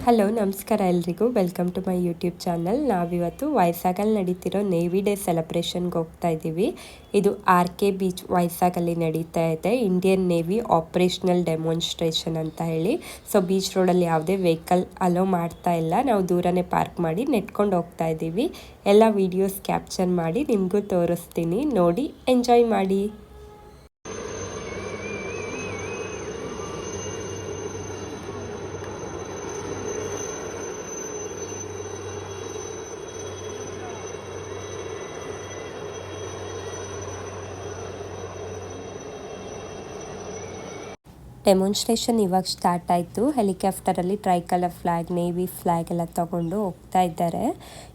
Hello ನಮಸ್ಕಾರ ಎಲ್ರಿಗೂ welcome to my YouTube channel. ನಾವಿವತ್ತು ವೈಸಾಗಲ್ಲಿ ನಡೀತಿರೋ ನೇವಿ ಡೇ ಸೆಲೆಬ್ರೇಷನ್ಗೆ ಹೋಗ್ತಾ ಇದ್ದೀವಿ. ಇದು RK ಬೀಚ್ ವೈಸಾಗಲ್ಲಿ ನಡೀತಾ ಇದೆ ಇಂಡಿಯನ್ ನೇವಿ ಆಪ್ರೇಷನಲ್ ಡೆಮಾನ್ಸ್ಟ್ರೇಷನ್ ಅಂತ ಹೇಳಿ. ಸೊ ಬೀಚ್ ರೋಡಲ್ಲಿ ಯಾವುದೇ ವೆಹಿಕಲ್ ಅಲೋ ಮಾಡ್ತಾ ಇಲ್ಲ, ನಾವು ದೂರನೇ ಪಾರ್ಕ್ ಮಾಡಿ ನೆಟ್ಕೊಂಡು ಹೋಗ್ತಾ ಇದ್ದೀವಿ. ಎಲ್ಲ ವೀಡಿಯೋಸ್ ಕ್ಯಾಪ್ಚರ್ ಮಾಡಿ ನಿಮಗೂ ತೋರಿಸ್ತೀನಿ, ನೋಡಿ ಎಂಜಾಯ್ ಮಾಡಿ. ಡೆಮಾನ್ಸ್ಟ್ರೇಷನ್ ಇವಾಗ ಸ್ಟಾರ್ಟ್ ಆಯಿತು. ಹೆಲಿಕಾಪ್ಟರಲ್ಲಿ ಟ್ರೈಕಲರ್ ಫ್ಲ್ಯಾಗ್, ನೇವಿ ಫ್ಲ್ಯಾಗ್ ಎಲ್ಲ ತೊಗೊಂಡು ಹೋಗ್ತಾ ಇದ್ದಾರೆ.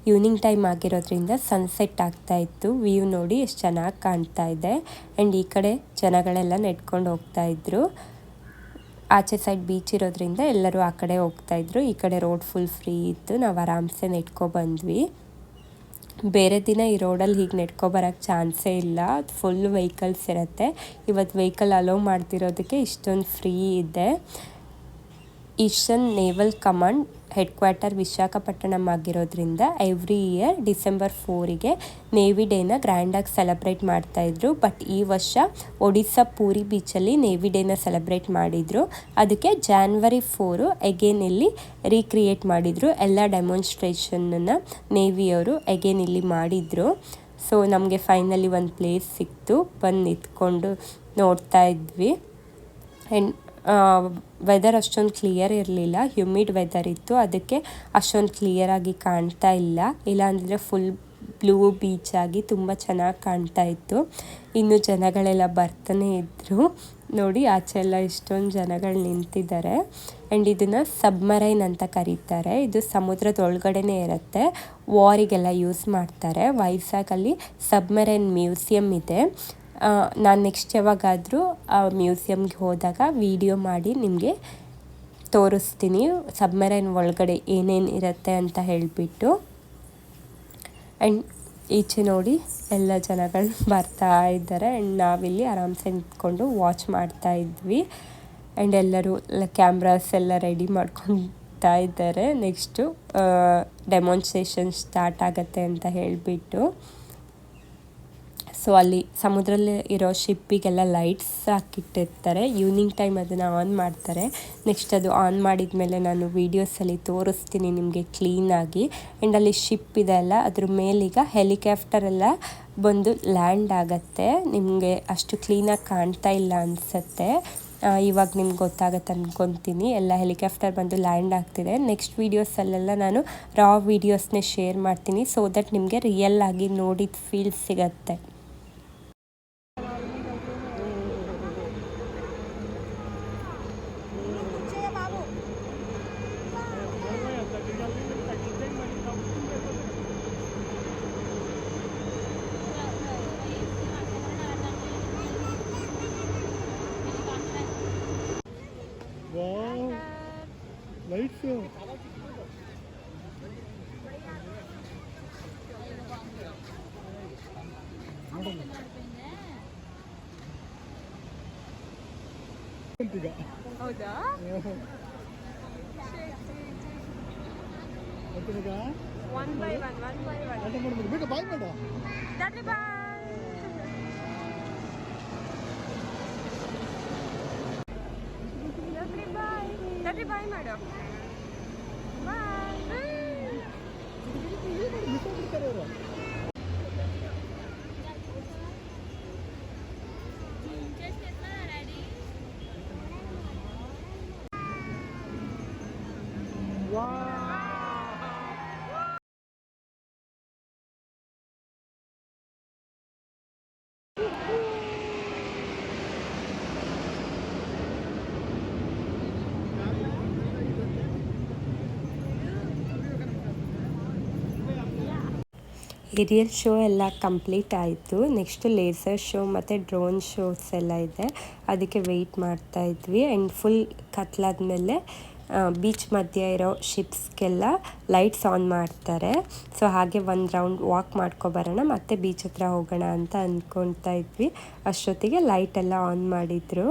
ಈವ್ನಿಂಗ್ ಟೈಮ್ ಆಗಿರೋದ್ರಿಂದ ಸನ್ಸೆಟ್ ಆಗ್ತಾ ಇತ್ತು. ವ್ಯೂ ನೋಡಿ ಎಷ್ಟು ಚೆನ್ನಾಗಿ ಕಾಣ್ತಾ ಇದೆ. ಆ್ಯಂಡ್ ಈ ಕಡೆ ಜನಗಳೆಲ್ಲ ನೆಟ್ಕೊಂಡು ಹೋಗ್ತಾ ಇದ್ರು. ಆಚೆ ಸೈಡ್ ಬೀಚ್ ಇರೋದ್ರಿಂದ ಎಲ್ಲರೂ ಆ ಕಡೆ ಹೋಗ್ತಾ ಇದ್ರು. ಈ ಕಡೆ ರೋಡ್ ಫುಲ್ ಫ್ರೀ ಇತ್ತು, ನಾವು ಆರಾಮ್ಸೆ ನೆಟ್ಕೊ ಬಂದ್ವಿ. ಬೇರೆ ದಿನ ಈ ರೋಡಲ್ಲಿ ಹೀಗೆ ನೆಟ್ಕೊಬರೋಕ್ಕೆ ಚಾನ್ಸೇ ಇಲ್ಲ, ಫುಲ್ ವೆಹಿಕಲ್ಸ್ ಇರುತ್ತೆ. ಇವತ್ತು ವೆಹಿಕಲ್ ಅಲೋ ಮಾಡ್ತಿರೋದಕ್ಕೆ ಇಷ್ಟೊಂದು ಫ್ರೀ ಇದೆ. Eastern naval command head quarter Visakhapatnam ಆಗಿರೋದ್ರಿಂದ ಎವ್ರಿ ಇಯರ್ ಡಿಸೆಂಬರ್ 4ಗೆ ನೇವಿ ಡೇನ ಗ್ರ್ಯಾಂಡಾಗಿ ಸೆಲೆಬ್ರೇಟ್ ಮಾಡ್ತಾಯಿದ್ರು. ಬಟ್ ಈ ವರ್ಷ ಒಡಿಸ್ಸಾ ಪೂರಿ ಬೀಚಲ್ಲಿ ನೇವಿ ಡೇನ ಸೆಲೆಬ್ರೇಟ್ ಮಾಡಿದರು. ಅದಕ್ಕೆ January 4 ಎಗೇನ್ ಇಲ್ಲಿ ರೀಕ್ರಿಯೇಟ್ ಮಾಡಿದರು. ಎಲ್ಲ ಡೆಮಾನ್ಸ್ಟ್ರೇಷನ್ನ ನೇವಿಯವರು ಎಗೇನ್ ಇಲ್ಲಿ ಮಾಡಿದರು. ಸೊ ನಮಗೆ ಫೈನಲಿ ಒಂದು ಪ್ಲೇಸ್ ಸಿಕ್ತು, ಬಂದು ನಿಂತ್ಕೊಂಡು ನೋಡ್ತಾ ಇದ್ವಿ. ಆ್ಯಂಡ್ ವೆದರ್ ಅಷ್ಟೊಂದು ಕ್ಲಿಯರ್ ಇರಲಿಲ್ಲ, ಹ್ಯೂಮಿಡ್ ವೆದರ್ ಇತ್ತು, ಅದಕ್ಕೆ ಅಷ್ಟೊಂದು ಕ್ಲಿಯರಾಗಿ ಕಾಣ್ತಾ ಇಲ್ಲ ಅಂದರೆ ಫುಲ್ ಬ್ಲೂ ಬೀಚ್ ಆಗಿ ತುಂಬ ಚೆನ್ನಾಗಿ ಕಾಣ್ತಾ ಇತ್ತು. ಇನ್ನು ಜನಗಳೆಲ್ಲ ಬರ್ತಾನೆ ಇದ್ದರು. ನೋಡಿ ಆಚೆ ಎಲ್ಲ ಇಷ್ಟೊಂದು ಜನಗಳು ನಿಂತಿದ್ದಾರೆ. ಆ್ಯಂಡ್ ಇದನ್ನು ಸಬ್ಮರೈನ್ ಅಂತ ಕರೀತಾರೆ. ಇದು ಸಮುದ್ರದೊಳಗಡೆನೇ ಇರುತ್ತೆ, ವಾರಿಗೆಲ್ಲ ಯೂಸ್ ಮಾಡ್ತಾರೆ. ವೈಸಾಗಲ್ಲಿ ಸಬ್ಮರೈನ್ ಮ್ಯೂಸಿಯಂ ಇದೆ. ನಾನು ನೆಕ್ಸ್ಟ್ ಯಾವಾಗಾದರೂ ಆ ಮ್ಯೂಸಿಯಮ್ಗೆ ಹೋದಾಗ ವಿಡಿಯೋ ಮಾಡಿ ನಿಮಗೆ ತೋರಿಸ್ತೀನಿ, ಸಬ್ಮರೈನ್ ಒಳಗಡೆ ಏನೇನು ಇರುತ್ತೆ ಅಂತ ಹೇಳಿಬಿಟ್ಟು. ಆ್ಯಂಡ್ ಈಚೆ ನೋಡಿ ಎಲ್ಲ ಜನಗಳು ಬರ್ತಾ ಇದ್ದಾರೆ. ಆ್ಯಂಡ್ ನಾವಿಲ್ಲಿ ಆರಾಮ್ಸೆ ನಿಂತ್ಕೊಂಡು ವಾಚ್ ಮಾಡ್ತಾ ಇದ್ವಿ. ಆ್ಯಂಡ್ ಎಲ್ಲರೂ ಕ್ಯಾಮ್ರಾಸ್ ಎಲ್ಲ ರೆಡಿ ಮಾಡ್ಕೊತಾ ಇದ್ದಾರೆ, ನೆಕ್ಸ್ಟು ಡೆಮಾನ್ಸ್ಟ್ರೇಷನ್ ಸ್ಟಾರ್ಟ್ ಆಗುತ್ತೆ ಅಂತ ಹೇಳಿಬಿಟ್ಟು. ಸೊ ಅಲ್ಲಿ ಸಮುದ್ರದಲ್ಲಿ ಇರೋ ಶಿಪ್ಪಿಗೆಲ್ಲ ಲೈಟ್ಸ್ ಹಾಕಿಟ್ಟಿರ್ತಾರೆ. ಈವ್ನಿಂಗ್ ಟೈಮ್ ಅದನ್ನು ಆನ್ ಮಾಡ್ತಾರೆ. ನೆಕ್ಸ್ಟ್ ಅದು ಆನ್ ಮಾಡಿದ ಮೇಲೆ ನಾನು ವೀಡಿಯೋಸಲ್ಲಿ ತೋರಿಸ್ತೀನಿ ನಿಮಗೆ ಕ್ಲೀನಾಗಿ. ಆ್ಯಂಡ್ ಅಲ್ಲಿ ಶಿಪ್ ಇದೆ ಅಲ್ಲ, ಅದ್ರ ಮೇಲೀಗ ಹೆಲಿಕಾಪ್ಟರೆಲ್ಲ ಬಂದು ಲ್ಯಾಂಡ್ ಆಗುತ್ತೆ. ನಿಮಗೆ ಅಷ್ಟು ಕ್ಲೀನಾಗಿ ಕಾಣ್ತಾ ಇಲ್ಲ ಅನಿಸುತ್ತೆ, ಇವಾಗ ನಿಮ್ಗೆ ಗೊತ್ತಾಗುತ್ತೆ ಅಂದ್ಕೊತೀನಿ. ಎಲ್ಲ ಹೆಲಿಕಾಪ್ಟರ್ ಬಂದು ಲ್ಯಾಂಡ್ ಆಗ್ತಿದೆ. ನೆಕ್ಸ್ಟ್ ವೀಡಿಯೋಸಲ್ಲೆಲ್ಲ ನಾನು ರಾ ವೀಡಿಯೋಸ್ನೇ ಶೇರ್ ಮಾಡ್ತೀನಿ, ಸೊ ದಟ್ ನಿಮಗೆ ರಿಯಲ್ ಆಗಿ ನೋಡಿದ ಫೀಲ್ ಸಿಗತ್ತೆ. Wow, light show. ಹೌದಾ? ಒನ್ ಬೈ ಒನ್ ಬೇಗ ಬಾಯ್ ಮಾಡ. ಬಾಯ್ ಮಾಡು. ಏರಿಯಲ್ ಶೋ ಎಲ್ಲ ಕಂಪ್ಲೀಟ್ ಆಯಿತು. ನೆಕ್ಸ್ಟು ಲೇಸರ್ ಶೋ ಮತ್ತು ಡ್ರೋನ್ ಶೋಸ್ ಎಲ್ಲ ಇದೆ, ಅದಕ್ಕೆ ವೆಯ್ಟ್ ಮಾಡ್ತಾ ಇದ್ವಿ. ಆ್ಯಂಡ್ ಫುಲ್ ಕತ್ಲಾದ್ಮೇಲೆ ಬೀಚ್ ಮಧ್ಯೆ ಇರೋ ಶಿಪ್ಸ್ಗೆಲ್ಲ ಲೈಟ್ಸ್ ಆನ್ ಮಾಡ್ತಾರೆ. ಸೊ ಹಾಗೆ ಒಂದು ರೌಂಡ್ ವಾಕ್ ಮಾಡ್ಕೊಬರೋಣ, ಮತ್ತೆ ಬೀಚ್ ಹತ್ರ ಹೋಗೋಣ ಅಂತ ಅಂದ್ಕೊಳ್ತಾ ಇದ್ವಿ. ಅಷ್ಟೊತ್ತಿಗೆ ಲೈಟೆಲ್ಲ ಆನ್ ಮಾಡಿದರು.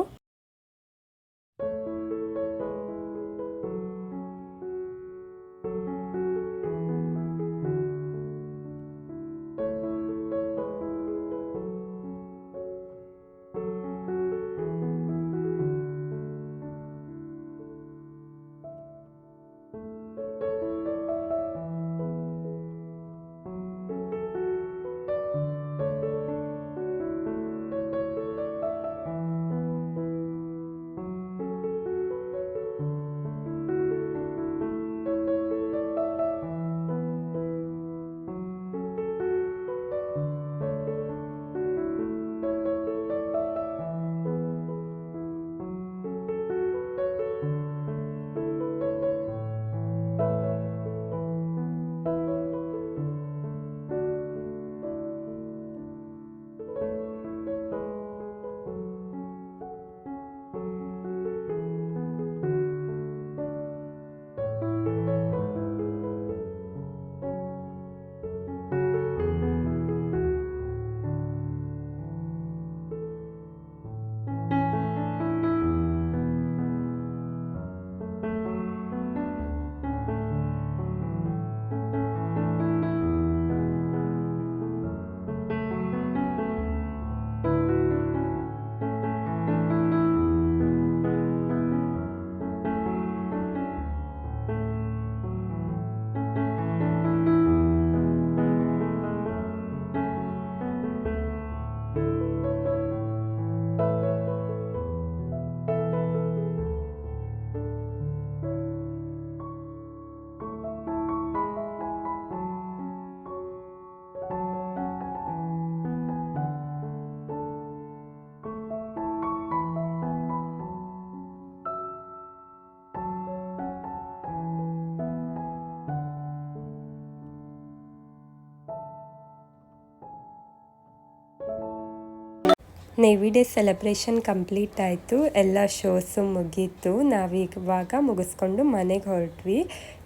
ನೇವಿ ಡೇ ಸೆಲೆಬ್ರೇಷನ್ ಕಂಪ್ಲೀಟ್ ಆಯಿತು, ಎಲ್ಲ ಶೋಸು ಮುಗೀತು. ನಾವೀವಾಗ ಮುಗಿಸ್ಕೊಂಡು ಮನೆಗೆ ಹೊರಟ್ವಿ.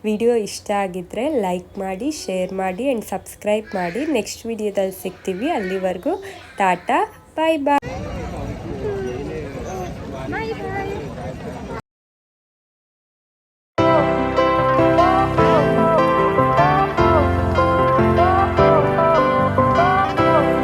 ವಿಡಿಯೋ ಇಷ್ಟ ಆಗಿದ್ದರೆ ಲೈಕ್ ಮಾಡಿ, ಶೇರ್ ಮಾಡಿ ಆ್ಯಂಡ್ ಸಬ್ಸ್ಕ್ರೈಬ್ ಮಾಡಿ. ನೆಕ್ಸ್ಟ್ ವಿಡಿಯೋದಲ್ಲಿ ಸಿಗ್ತೀವಿ. ಅಲ್ಲಿವರೆಗೂ ಟಾಟಾ, ಬಾಯ್ ಬಾಯ್.